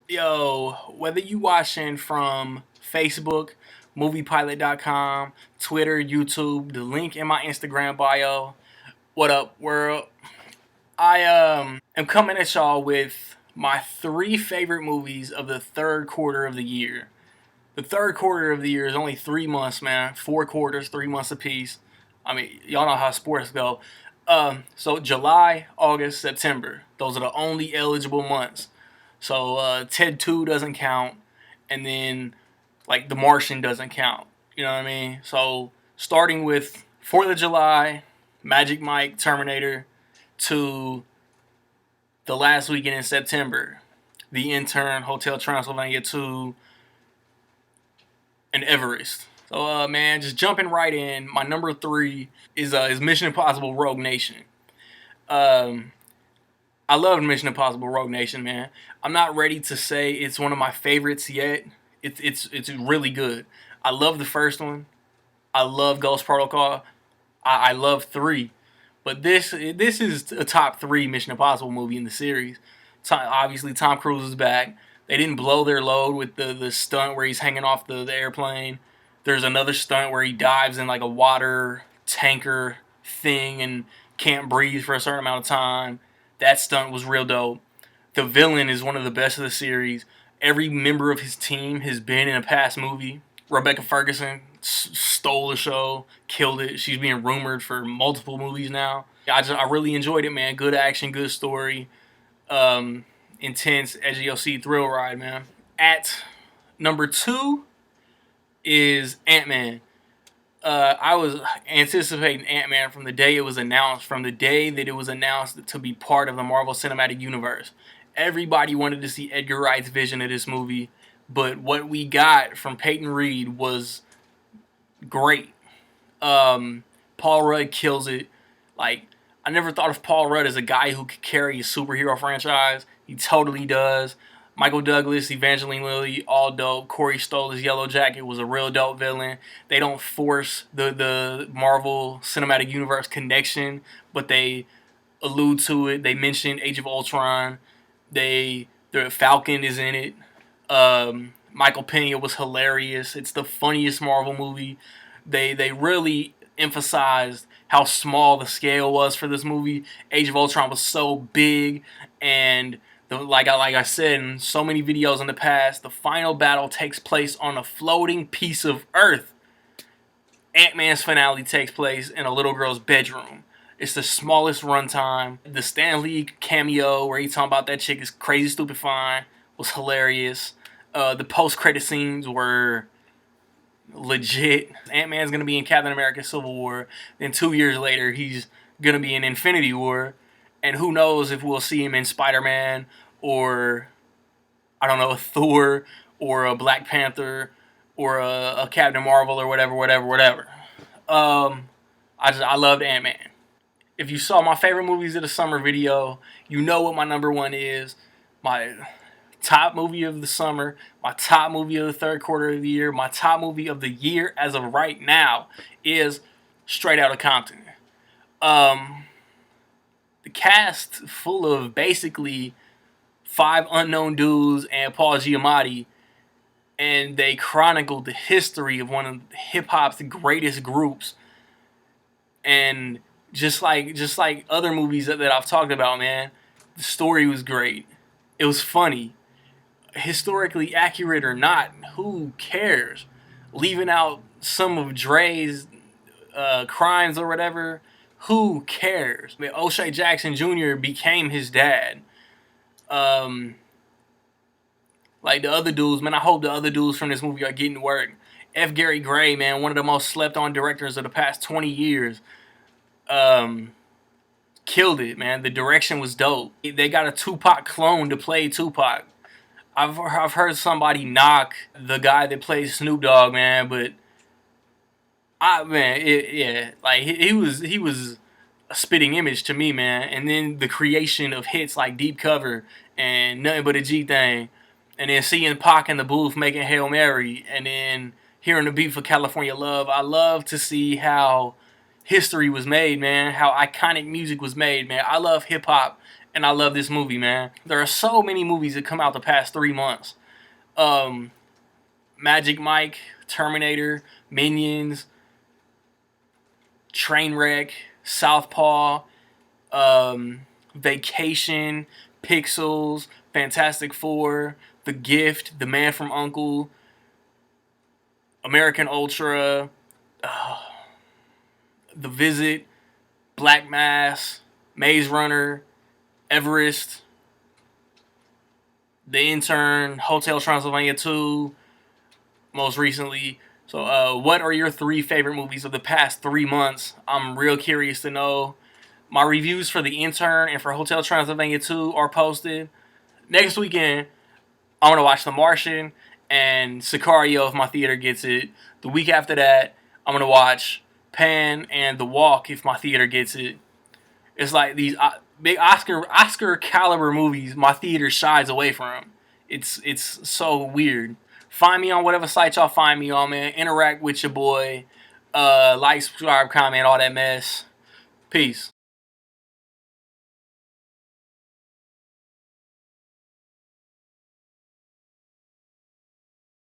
Yo, whether you watching from Facebook, moviepilot.com, Twitter, YouTube, the link in my Instagram bio. What up, world? I am coming at y'all with my three favorite movies of the third quarter of the year. The third quarter of the year is only 3 months, man. 4 quarters, 3 months apiece. I mean, y'all know how sports go. So July, August, September. Those are the only eligible months. So Ted 2 doesn't count, and then like The Martian doesn't count. You know what I mean? So starting with 4th of July, Magic Mike, Terminator, to the last weekend in September, The Intern, Hotel Transylvania 2, and Everest. So man, just jumping right in. My number three is Mission Impossible Rogue Nation. Um, I love Mission Impossible Rogue Nation, man. I'm not ready to say it's one of my favorites yet. It's really good. I love the first one. I love Ghost Protocol. I love three, but this is a top three Mission Impossible movie in the series. Obviously, Tom Cruise is back. They didn't blow their load with the stunt where he's hanging off the airplane. There's another stunt where he dives in like a water tanker thing and can't breathe for a certain amount of time. That stunt was real dope. The villain is one of the best of the series. Every member of his team has been in a past movie. Rebecca Ferguson stole the show, killed it. She's being rumored for multiple movies now. I really enjoyed it, man. Good action, good story, intense, edgy OC thrill ride, man. At number two is AntMan. I was anticipating AntMan from the day it was announced, from the day that it was announced to be part of the Marvel Cinematic Universe. Everybody wanted to see Edgar Wright's vision of this movie, but what we got from Peyton Reed was great. Paul Rudd kills it. Like, I never thought of Paul Rudd as a guy who could carry a superhero franchise. He totally does. Michael Douglas, Evangeline Lilly, all dope. Corey Stoll, his Yellow Jacket, was a real dope villain. They don't force the Marvel Cinematic Universe connection, but they allude to it. They mention Age of Ultron. The Falcon is in it. Michael Pena was hilarious. It's the funniest Marvel movie. They really emphasized how small the scale was for this movie. Age of Ultron was so big, and like I said in so many videos in the past, the final battle takes place on a floating piece of Earth. Ant-Man's finale takes place in a little girl's bedroom. It's the smallest runtime. The Stan Lee cameo where he's talking about that chick is crazy stupid fine was hilarious. The post-credit scenes were legit. Ant-Man's gonna be in Captain America Civil War. Then 2 years later, he's gonna be in Infinity War. And who knows if we'll see him in Spider-Man or, I don't know, a Thor or a Black Panther or a Captain Marvel or whatever. I loved Ant-Man. If you saw my favorite movies of the summer video, you know what my number one is. My top movie of the summer, my top movie of the third quarter of the year, my top movie of the year as of right now is Straight Out of Compton. Um, the cast full of basically five unknown dudes and Paul Giamatti, and they chronicled the history of one of hip hop's greatest groups. And just like other movies that I've talked about, man, the story was great. It was funny. Historically accurate or not, who cares? Leaving out some of Dre's crimes or whatever, who cares? I mean, O'Shea Jackson Jr. became his dad. Um, like the other dudes, man, I hope the other dudes from this movie are getting work. F. Gary Gray, man, one of the most slept on directors of the past 20 years. Um, Killed it, man. The direction was dope. They got a Tupac clone to play Tupac. I've heard somebody knock the guy that plays Snoop Dogg, man, but yeah, like he was a spitting image to me, man. And then the creation of hits like Deep Cover and Nothing But a G Thing, and then seeing Pac in the booth making Hail Mary, and then hearing the beat for California Love. I love to see how history was made, man. How iconic music was made, man. I love hip hop and I love this movie, man. There are so many movies that come out the past 3 months. Um, Magic Mike, Terminator, Minions, Trainwreck, Southpaw, Vacation, Pixels, Fantastic Four, The Gift, The Man from U.N.C.L.E, American Ultra, The Visit, Black Mass, Maze Runner, Everest, The Intern, Hotel Transylvania 2, most recently. So, what are your 3 favorite movies of the past 3 months? I'm real curious to know. My reviews for The Intern and for Hotel Transylvania 2 are posted. Next weekend, I'm going to watch The Martian and Sicario if my theater gets it. The week after that, I'm going to watch Pan and The Walk if my theater gets it. It's like these big Oscar caliber movies my theater shies away from. It's so weird. Find me on whatever site y'all find me on, man. Interact with your boy. Like, subscribe, comment, all that mess. Peace.